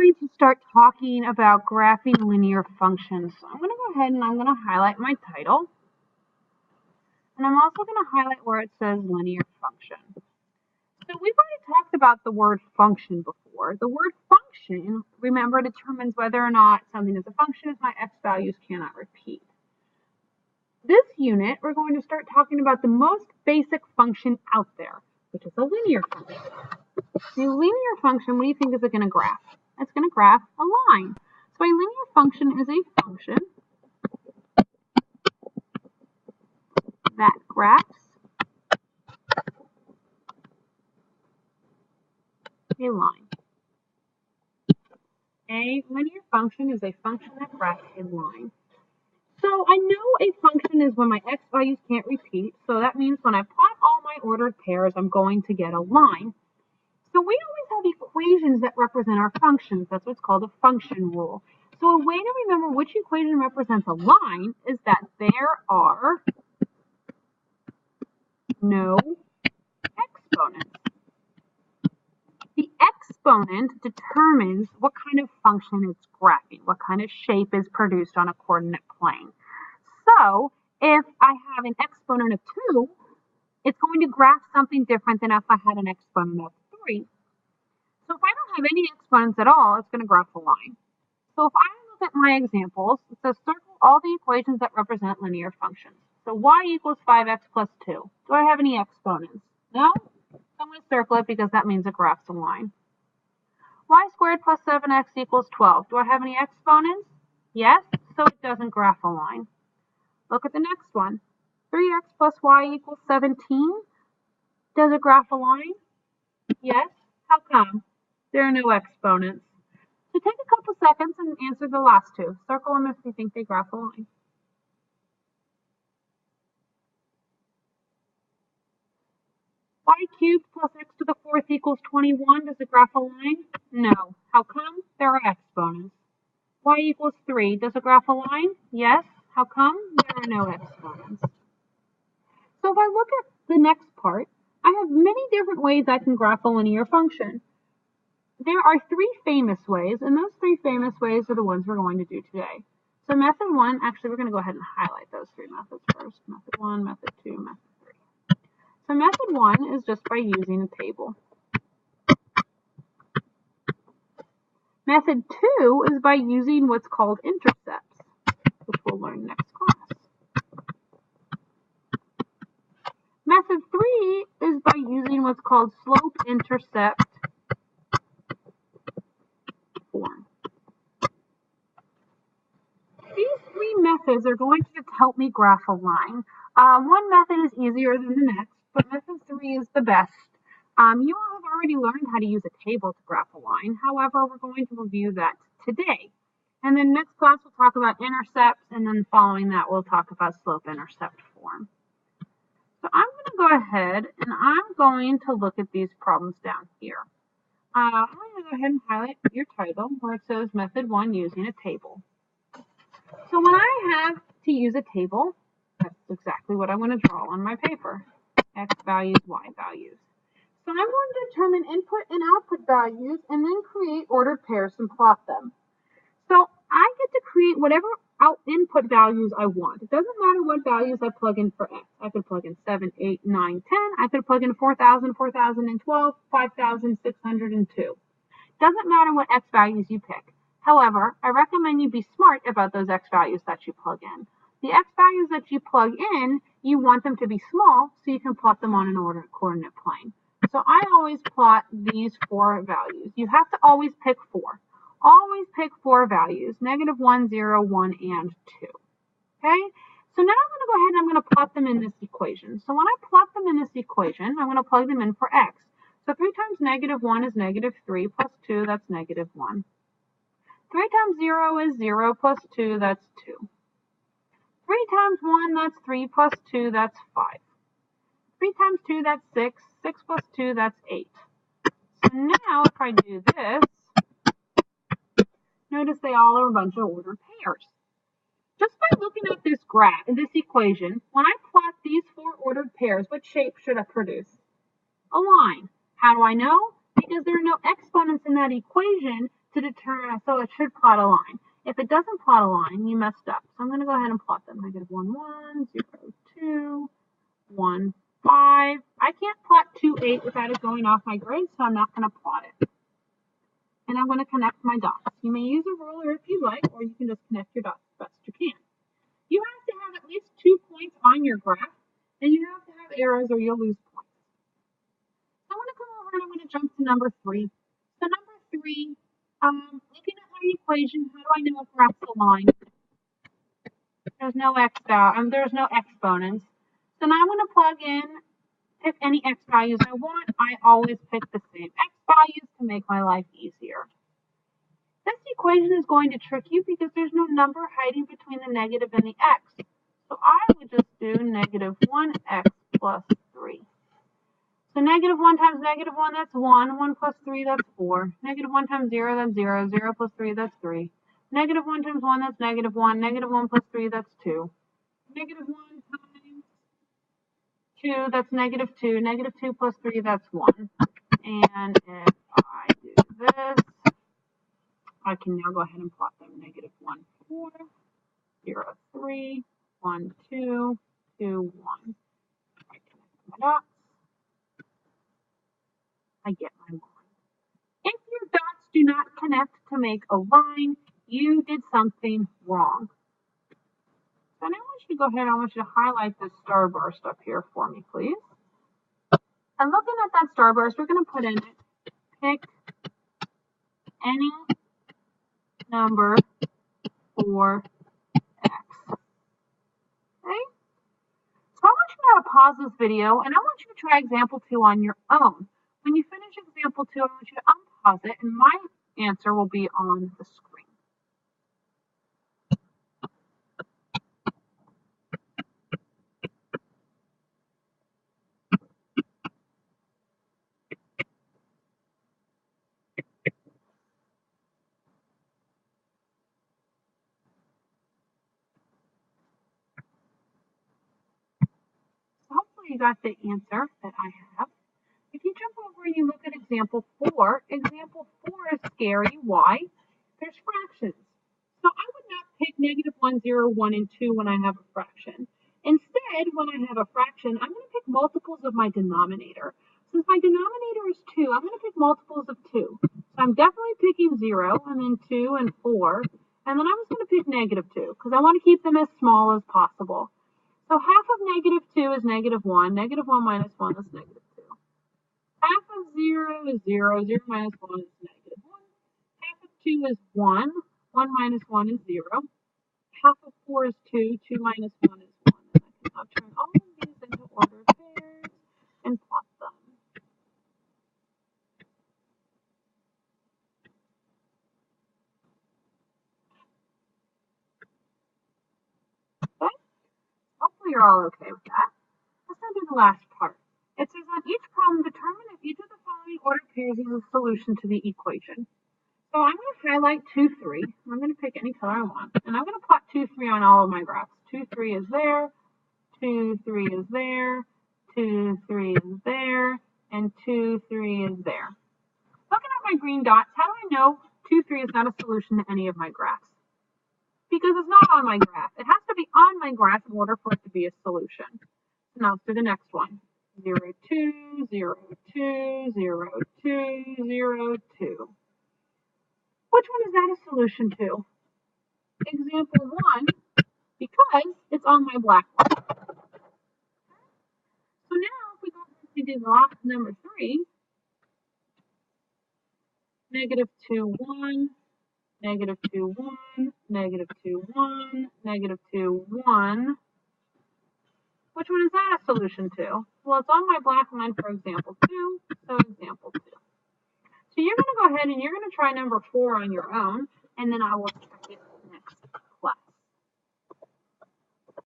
going to start talking about graphing linear functions. So I'm going to go ahead and I'm going to highlight my title. And I'm also going to highlight where it says linear function. So we've already talked about the word function before. The word function, remember, determines whether or not something is a function if my x values cannot repeat. This unit, we're going to start talking about the most basic function out there, which is a linear function. The linear function, what do you think is it going to graph? It's going to graph a line. So a linear function is a function that graphs a line. A linear function is a function that graphs a line. So I know a function is when my x values can't repeat, so that means when I plot all my ordered pairs, I'm going to get a line. So we always have equations that represent our functions. That's what's called a function rule. So a way to remember which equation represents a line is that there are no exponents. The exponent determines what kind of function it's graphing, what kind of shape is produced on a coordinate plane. So if I have an exponent of 2, it's going to graph something different than if I had an exponent of 3. So if I don't have any exponents at all, it's going to graph a line. So if I look at my examples, it says circle all the equations that represent linear functions. So y equals 5x plus 2. Do I have any exponents? No? So I'm going to circle it because that means it graphs a line. Y squared plus 7x equals 12. Do I have any exponents? Yes, so it doesn't graph a line. Look at the next one. 3x plus y equals 17. Does it graph a line? Yes. How come? There are no exponents. So take a couple seconds and answer the last two. Circle them if you think they graph a line. Y cubed plus x to the 4th equals 21. Does it graph a line? No. How come? There are exponents. Y equals 3. Does it graph a line? Yes. How come? There are no exponents. So if I look at the next part, I have many different ways I can graph a linear function. There are 3 famous ways, and those 3 famous ways are the ones we're going to do today. So method 1, actually we're going to go ahead and highlight those 3 methods first. Method 1, method 2, method 3. So method 1 is just by using a table. Method 2 is by using what's called intercepts, which we'll learn next class. Method 3 is by using what's called slope-intercept form. These 3 methods are going to help me graph a line. One method is easier than the next, but method 3 is the best. You all have already learned how to use a table to graph a line. However, we're going to review that today. And then next class we'll talk about intercepts, and then following that we'll talk about slope-intercept form. So I'm going to go ahead and I'm going to look at these problems down here. I'm going to go ahead and highlight your title where it says method 1 using a table. So when I have to use a table, that's exactly what I'm going to draw on my paper. X values, Y values. So I'm going to determine input and output values and then create ordered pairs and plot them. So I get to create whatever input values I want. It doesn't matter what values I plug in for X. I could plug in 7, 8, 9, 10. I could plug in 4,000, 4,012, 5,602. Doesn't matter what X values you pick. However, I recommend you be smart about those X values that you plug in. The X values that you plug in, you want them to be small so you can plot them on an ordered coordinate plane. So I always plot these 4 values. You have to always pick 4. Always pick 4 values, -1, 0, 1, and 2. Okay? So now I'm going to go ahead and I'm going to plot them in this equation. So when I plot them in this equation, I'm going to plug them in for X. So 3 times -1 is -3 plus 2, that's -1. 3 times 0 is 0 plus 2, that's 2. 3 times 1, that's 3 plus 2, that's 5. 3 times 2, that's 6. 6 plus 2, that's 8. So now if I do this, notice they all are a bunch of ordered pairs. Just by looking at this graph, this equation, when I plot these 4 ordered pairs, what shape should I produce? A line. How do I know? Because there are no exponents in that equation, to determine, so it should plot a line. If it doesn't plot a line, you messed up. So I'm going to go ahead and plot them. -1, 1, 0, 2, 1, 5. I can't plot 2, 8 without it going off my grid, so I'm not going to plot it. And I'm going to connect my dots. You may use a ruler if you like, or you can just connect your dots as best you can. You have to have at least 2 points on your graph, and you have to have arrows or you'll lose points. I want to come over and I'm going to jump to number 3. So number 3, looking at my equation, how do I know if graph's a line? There's no exponents. So now I'm going to plug in, pick any x values I want. I always pick the same x values to make my life easier. This equation is going to trick you because there's no number hiding between the negative and the x. So I would just do -1x plus 3. So -1 times -1, that's 1. 1 plus 3, that's 4. -1 times 0, that's 0. 0 plus 3, that's 3. -1 times 1, that's -1. -1 plus 3, that's 2. -1 times 2, that's -2. -2 plus 3, that's 1. And if I do this, I can now go ahead and plot them. -1, 4, 0, 3, 1, 2, 2, 1. I connect my dots. I get my line. If your dots do not connect to make a line, you did something wrong. So now I want you to go ahead, I want you to highlight this starburst up here for me, please. And looking at that starburst, we're going to put in it, pick any number for x. Okay? So I want you now to pause this video, and I want you to try example 2 on your own. When you finish example 2, I want you to unpause it, and my answer will be on the screen. So hopefully you got the answer that I have. If you jump over and you look at example 4 is scary. Why? There's fractions. So I would not pick -1, 0, 1, and 2 when I have a fraction. Instead, when I have a fraction, I'm going to pick multiples of my denominator. Since my denominator is 2, I'm going to pick multiples of 2. So I'm definitely picking 0, and then 2 and 4. And then I'm just going to pick -2 because I want to keep them as small as possible. So half of -2 is -1. -1 minus 1 is -2. Half of 0 is 0. 0 minus 1 is -1. Half of 2 is 1. 1 minus 1 is 0. Half of 4 is 2. 2 minus 1 is 1. And I can now turn all of these into ordered pairs and plot them. Okay? Hopefully you're all okay with that. Let's now do the last part. It says on each problem, determine if each of the following ordered pairs is a solution to the equation. So I'm going to highlight 2, 3. I'm going to pick any color I want. And I'm going to plot 2, 3 on all of my graphs. 2, 3 is there. 2, 3 is there. 2, 3 is there. And 2, 3 is there. Looking at my green dots, how do I know 2, 3 is not a solution to any of my graphs? Because it's not on my graph. It has to be on my graph in order for it to be a solution. Now let's do the next one. 0, 2, 0, 2, 0, 2, 0, 2. Which one is that a solution to? Example 1, because it's on my black one. So now if we go ahead and do the last number 3, -2, 1, -2, 1, -2, 1, -2, 1. Which one is that a solution to? Well, it's on my black line for example 2, so example 2. So you're going to go ahead and you're going to try number 4 on your own, and then I will